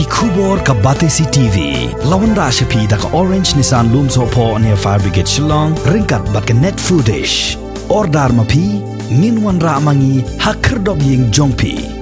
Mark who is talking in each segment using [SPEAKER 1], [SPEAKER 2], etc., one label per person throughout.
[SPEAKER 1] Kubor ka Batesi TV. Lawan ra siya da ka Orange Nissan Lumso po near Fire Brigade Shillong. Ringkat bat ka net foodish. Ordar mapi. Minwan ra mangi hakerdog ying jongpi.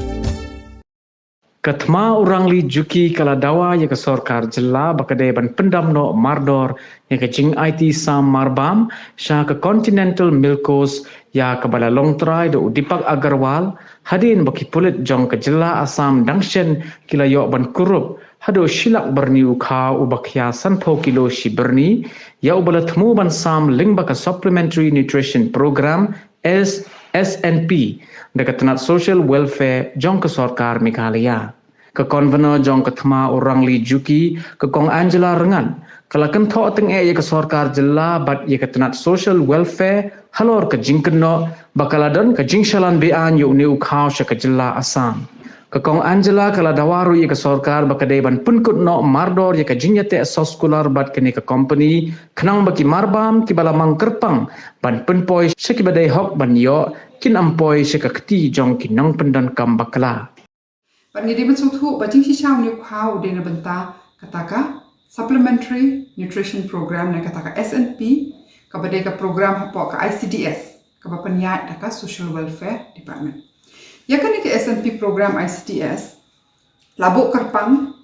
[SPEAKER 2] Katma orang li juki kala dawa ya ke Sorkar jela bakade ban Pyndam no Mardor ya ke Jingaiti sam Marbam sya ke Continental Milkose ya ke bala longtrai do Dipak Agarwal hadin baki pulit jong ke jela asam dangshen kila yok ban kurup hado shilak berni ukha ubakya sanpo kilo shi berni ya ubala temu ban sam ling baka supplementary nutrition program SNP dekat tenat social welfare jong ke Sorkar Meghalaya. Ke konvener jong ke thema orang li juki ke kong Angela rengan. Kalau kentho teng ya ke Sorkar jela bat ya ke tenat social welfare halor ke jingkeno bakaladon ke jingshalan bean yu ni ukhau sya ke jela asam. Ke kong Angela kala dawaru ya ke Sorkar bakade ban punkut no Mardor ya ke jingyate soskular bat kene ke company kenang baki Marbam ki bala mangkerpang ban penpoi sya ki badai hok ban yo kin ampoi sya ke keti jong ki nang pendan kam bakala.
[SPEAKER 3] But ngidi ben suthu bajing si shaw ni khau de na benta kataka supplementary nutrition program na kataka SNP ka bade ka program hapo ka ICDS ka bapanya ka social welfare department ya kan ke SNP program ICDS labo karpang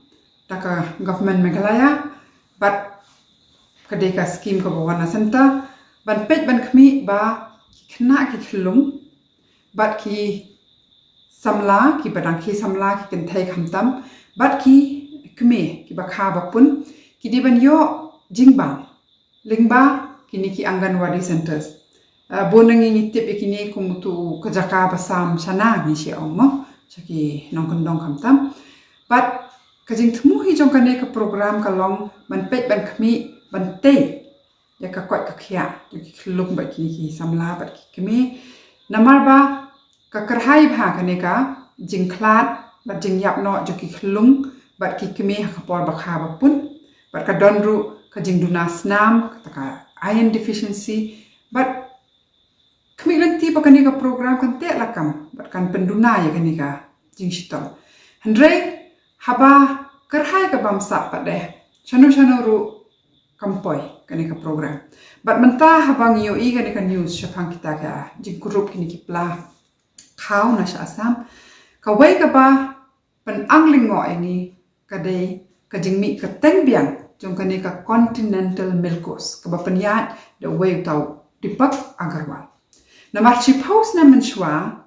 [SPEAKER 3] ka government Meghalaya but kade ka scheme ka bawana center ban pej ban khmi ba khna ki khulung but ki samla ki badang ki samla ki ken thai khamtam bat ki kme ki bakha bapun ki diban yo jingbang lingba kini ki anganwadi centers bonangi ngitip ikini kumutu kajaka basam sana ni she ommo chaki nongkondong khamtam bat kajing thmu hi jong kane ka program ka long ban pet ban khmi ban te ya ka kwat ka khya ki khlum ba ki samla bat ki kme namarba ka karhai bha kane ka jingkhlat bat jingyap no jo ki khlung bat ki kme ha por bakha bapun bat ka donru ka jingduna snam ka iron deficiency bat kme lanti pa kane ka program kan te lakam bat kan penduna ya kane ka jingshitol handre haba karhai ka bamsa pa de chanu ru kampoi kane ka program bat menta habang yo I kane ka news shapang kita ka jingkurup kini ki pla khau na sha asam ka wei ka ba pan angling ngo ini ka dei ka jingmi ka tengbiang jong ka ne ka Continental Milkose ka ba panyat the wei tau Dipak Agarwal na marchi paus na menshwa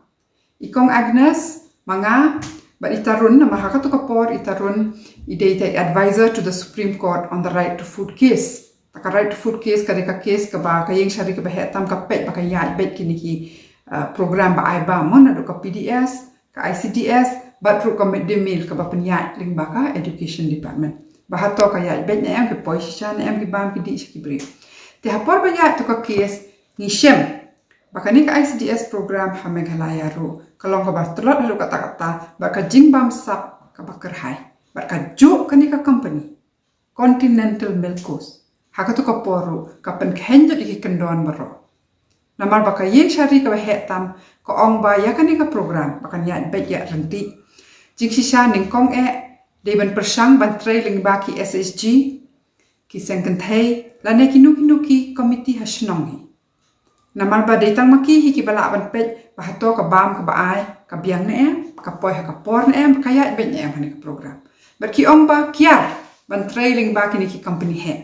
[SPEAKER 3] ikong Agnes manga ba itarun na mahaka to kapor itarun idate advisor to the Supreme Court on the right to food case ka right to food case ka de ka case ka ba ka yeng shari ka ba hetam ka pet ba ka yat bet kini ki program ba aiba mon adu ka PDS ka ICDS bat ru ka midday meal ka ba penyat ling ba ka education department ba hato ka ya bet na em ki position em ki bam ki di ki bri te hapor ba ya to ka case ni shem ba ka ni ka ICDS program ha Meghalaya ru ka long ka ba tulot ru ka takata ba ka jingbam sap ka ba kerhai ba ka ju ka ni ka company Continental Milkose ha ka to ka poru ka pen khenjo di ki kendon baro namar baka yeng shari ka hetam ko ong ba ya kan ka program bakan ya bet ya renti jing sisa ning kong de ban persang ban trailing baki SSG ki sengken thai la ne ki nuki committee hasnong namar ba de tang maki hi ki bala ban pet ba hato ka bam ka ba ai ka biang ne ka poi ka por ne ka ya bet ne ka program ba ki ong ba kiar ban trailing baki ni ki company he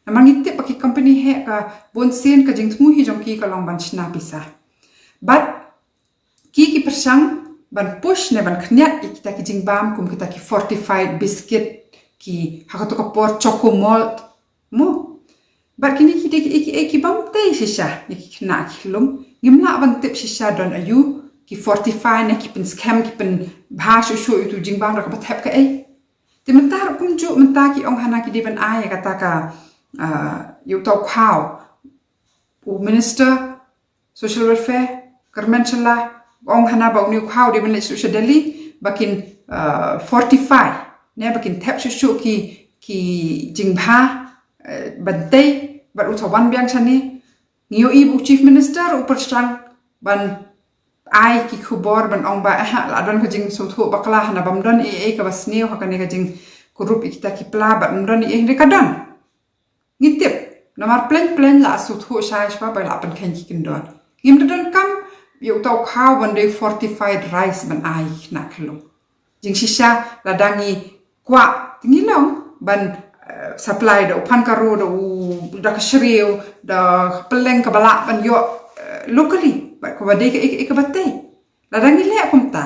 [SPEAKER 3] namangitip baki company he ka bonsin ka jingtmu hi jong ki ka long ban chna pisa but ki persang ban push ne ban khnyat kita ki jingbam kum kita ki fortified biscuit ki hakato ka por choco malt mo but kini ki bam te shisha ki khna ki lum gimla ban tip shisha don ayu ki fortify ne ki pen scam ki pen bha shu itu jingbam ra ka bathap ka ti mentar kum ju menta ki ong hana ki di ban ai kata ka you talk how minister social welfare Carmenchala ong hana ba uni how di benle social delhi bakin 45 ne bakin tap shu ki jingba bante ba utawan biang chani ngiu ibu chief minister upar strang ban ai ki khubor ban ong ba la don ka jing suthu bakla hana bamdon ka basneu ka ne ka jing kurup ikita ki pelabat mendon ni ehre kadan ngitip namar plan la suthu shai shwa ba la pan khen ki kindon ngim don kam yu tau khau one day fortified rice ban ai na khlo jing shisha la dangi kwa tingilong ban supply do pan karo do da kshriu da peleng ka bala ban yo locally ba ko de ke bate la dangi le kumta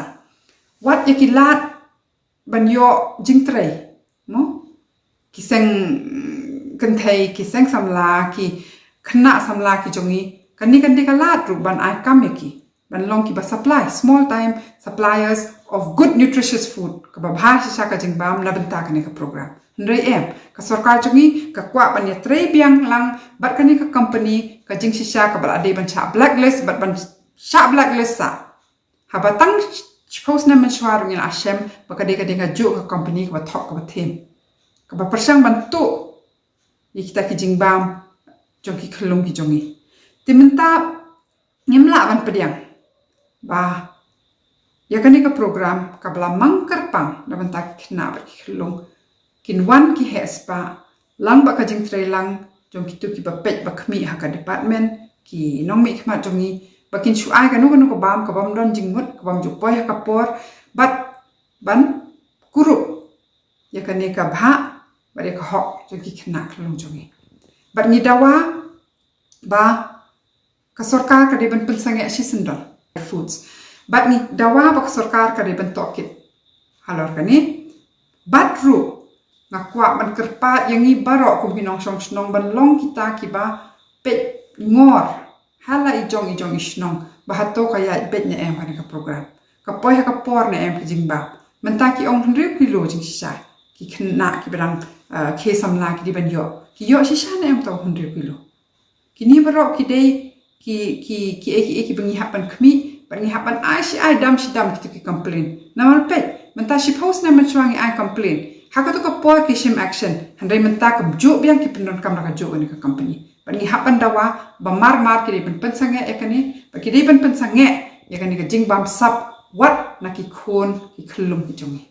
[SPEAKER 3] wat yakilat ban yo jing trai no kiseng kenthai kiseng samla ki khna samla ki jongi kani kalat ru ban ai kam ki ban long ki ba supply small time suppliers of good nutritious food ka ba bha sha ka jing bam na banta kani ka program ndrei ka sarkar jongi ka kwa ban ya trei biang lang bat kani ka company ka jing shisha ka ba ade ban cha blacklist bat ban sha blacklist sa habatang suppose na mensuar ngin asem baka de ka jo ka company ka thok ka them ka ba persang bantu kita ki jingbam jongki khlung ki jongi timenta ngimla ban pediang ba ya kani ka program ka bla mangkar pang na banta khna ba ki khlung kin wan ki hespa lang ba ka jing lang jongki tu ki ba pet ba khmi ha ka department ki nong mi khma jongi bakin shu ai kanu ko bam don jingmut ka bam ju poi ka por bat ban kuru ya kane ka bha ba de ka hok jo ki khna khlong jongi bat ni dawa ba ka sarkar ka de ban pensange shi sindol foods bat ni dawa ba ka sarkar ka de ban tokit halor kani bat ru ngakwa ban kerpa yangi barok kum hinong song ban long kita ki ba pet ngor hala ijong isnong bahato kaya bet na em ka program ka poi ka por na em jingba mentaki ong 100 kilo jing sisa ki khna ki berang ke samla ki diban yo ki yo sisa na em to 100 kilo kini barok ki dei ki bengi hapan khmi bengi hapan ai dam ki complain namal pet mentashi post na menchuangi ai complain hakato ka por ki shim action handai mentak jo biang ki pendon kam ka jo ni ka company bengi hapan dawa ba mar ki ben pensange ekani ba ki ben pensange yakani ka jingbam sap wat na ki khon ki khlum ki jongi